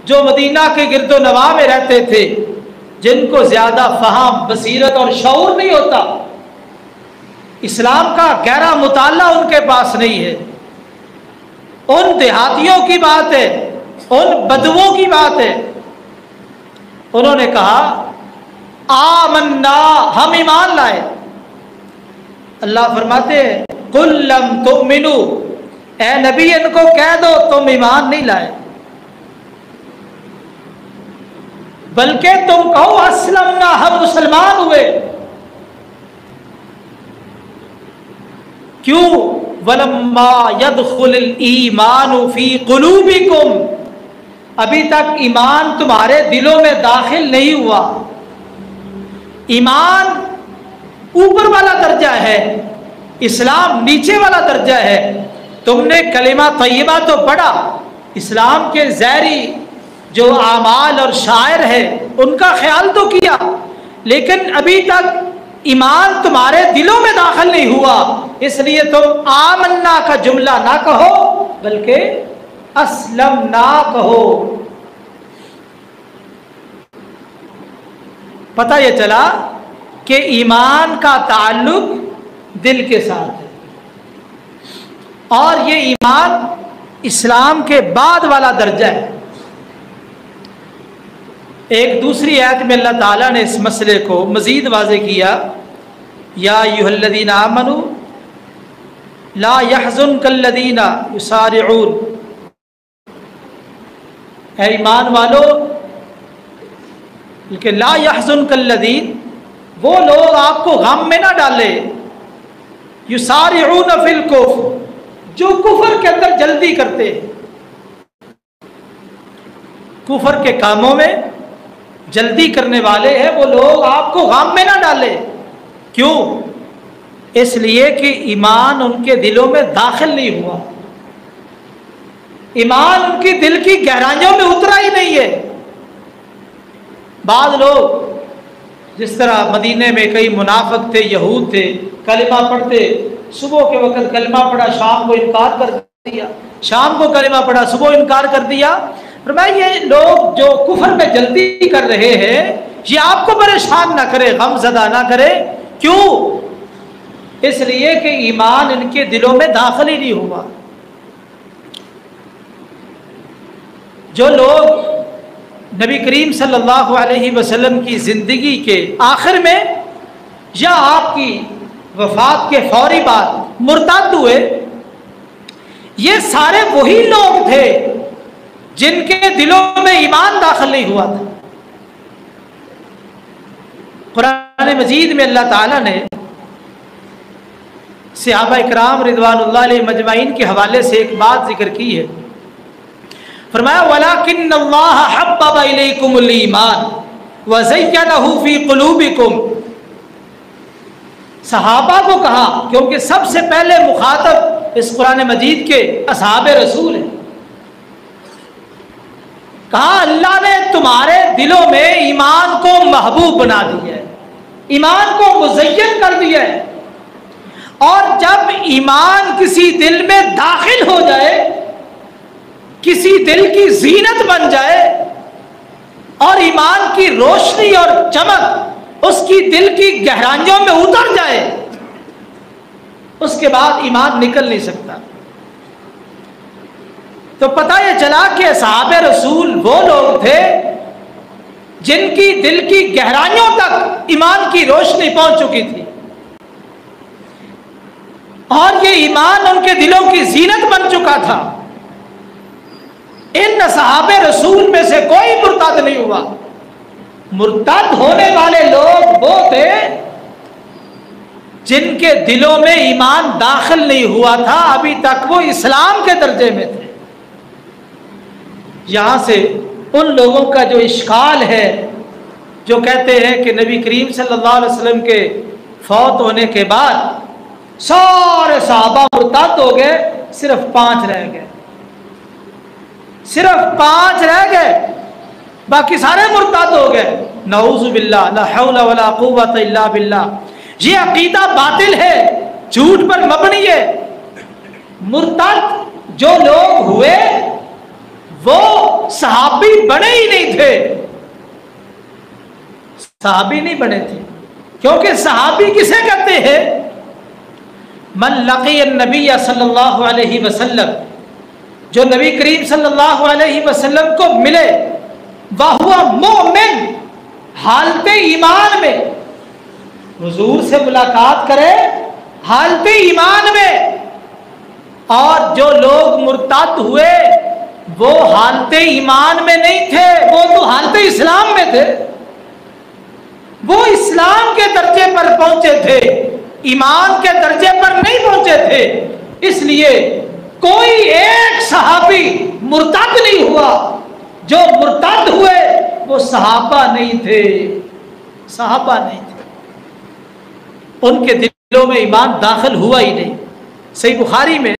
जो मदीना के गिरदो नवा में रहते थे, जिनको ज्यादा फहम, बसीरत और शऊर नहीं होता, इस्लाम का गहरा मुताला उनके पास नहीं है, उन देहातियों की बात है, उन बदुओं की बात है। उन्होंने कहा आमन्ना, हम ईमान लाए। अल्लाह फरमाते हैं कुल लम तुमिनु, ए नबी इनको कह दो तुम ईमान नहीं लाए, बल्कि तुम कहो अस्लमना, हम मुसलमान हुए। क्यों? वलम्मा यदखुल ईमानु फी कुलूबिकुम, अभी तक ईमान तुम्हारे दिलों में दाखिल नहीं हुआ। ईमान ऊपर वाला दर्जा है, इस्लाम नीचे वाला दर्जा है। तुमने कलिमा तय्यबा तो पढ़ा, इस्लाम के ज़हरी जो आमाल और शायर है उनका ख्याल तो किया, लेकिन अभी तक ईमान तुम्हारे दिलों में दाखिल नहीं हुआ। इसलिए तुम आमन्ना का जुमला ना कहो, बल्कि अस्लम ना कहो। पता ये चला कि ईमान का ताल्लुक दिल के साथ है, और ये ईमान इस्लाम के बाद वाला दर्जा है। एक दूसरी आयत में अल्लाह ताला ने इस मसले को मजीद वाज़े किया, या अय्युहल्लज़ीना आमनू ला यहज़ुनकल्लज़ीना युसारिऊन, ऐ ईमान वालो, लेकिन ला यहज़ुनकल्लज़ीन, वो लोग आपको गम में ना डाले, युसारिऊन फिल कुफ्र, जो कुफर के अंदर जल्दी करते हैं, कुफर के कामों में जल्दी करने वाले हैं, वो लोग आपको गम में ना डाले। क्यों? इसलिए कि ईमान उनके दिलों में दाखिल नहीं हुआ, ईमान उनकी दिल की गहराइयों में उतरा ही नहीं है। बाद लोग जिस तरह मदीने में कई मुनाफिक थे, यहूद थे, कलिमा पढ़ते, सुबह के वक्त कलिमा पढ़ा, शाम को इनकार कर दिया, शाम को कलिमा पढ़ा, सुबह इनकार कर दिया। पर मैं ये लोग जो कुफर में जल्दी कर रहे हैं, ये आपको परेशान ना करे, गमज़दा ना करे। क्यों? इसलिए कि ईमान इनके दिलों में दाखिल ही नहीं हुआ। जो लोग नबी करीम सल्लल्लाहु अलैहि वसल्लम की ज़िंदगी के आखिर में या आपकी वफात के फौरी बाद मुर्तद हुए, ये सारे वही लोग थे जिनके दिलों में ईमान दाखिल नहीं हुआ था। कुरान मजीद में अल्लाह ताला ने सहाबा इकराम रिदवानुल्लाह अलैहि मजमाइन के हवाले से एक बात जिक्र की है। फरमाया वलाकिन्नल्लाह हब्बबा इलैकुमुल ईमान व ज़य्यनहु फी कुलूबिकुम। सहाबा को कहा, क्योंकि सबसे पहले मुखातब इस कुरान मजीद के असहाबे रसूल है। कहा अल्लाह ने तुम्हारे दिलों में ईमान को महबूब बना दिया है, ईमान को मुज़य्यन कर दिया है। और जब ईमान किसी दिल में दाखिल हो जाए, किसी दिल की जीनत बन जाए, और ईमान की रोशनी और चमक उसकी दिल की गहराइयों में उतर जाए, उसके बाद ईमान निकल नहीं सकता। तो पता ये चला कि असहाबे रसूल वो लोग थे जिनकी दिल की गहराइयों तक ईमान की रोशनी पहुंच चुकी थी, और ये ईमान उनके दिलों की जीनत बन चुका था। इन असहाबे रसूल में से कोई मुर्तद नहीं हुआ। मुर्तद होने वाले लोग वो थे जिनके दिलों में ईमान दाखिल नहीं हुआ था, अभी तक वो इस्लाम के दर्जे में थे। यहां से उन लोगों का जो इश्काल है, जो कहते हैं कि नबी करीम सल्लल्लाहु अलैहि वसल्लम के फौत होने के बाद सारे सहाबा मुर्तद हो गए, सिर्फ 5 रह गए, सिर्फ 5 रह गए, बाकी सारे मुर्तद हो गए। नऊज़ु बिल्लाह, ला हौला वला कुव्वता इल्ला बिल्लाह। ये अकीदा बातिल है, झूठ पर मबनी है। मुर्तद जो लोग हुए वो सहाबी बने ही नहीं थे, सहाबी नहीं बने थे। क्योंकि सहाबी किसे कहते हैं? मन लक़िय नबी सल्लल्लाहु अलैहि वसल्लम, जो नबी करीम सल्लल्लाहु अलैहि वसल्लम को मिले, वहुवा मोमिन, हालते ईमान में, हुजूर से मुलाकात करे हालते ईमान में। और जो लोग मुर्तद हुए वो हालते ईमान में नहीं थे, वो तो हालते इस्लाम में थे, वो इस्लाम के दर्जे पर पहुंचे थे, ईमान के दर्जे पर नहीं पहुंचे थे। इसलिए कोई एक सहाबी मुर्तद नहीं हुआ, जो मुर्तद हुए वो सहाबा नहीं थे, सहाबा नहीं थे, उनके दिलों में ईमान दाखिल हुआ ही नहीं। सही बुखारी में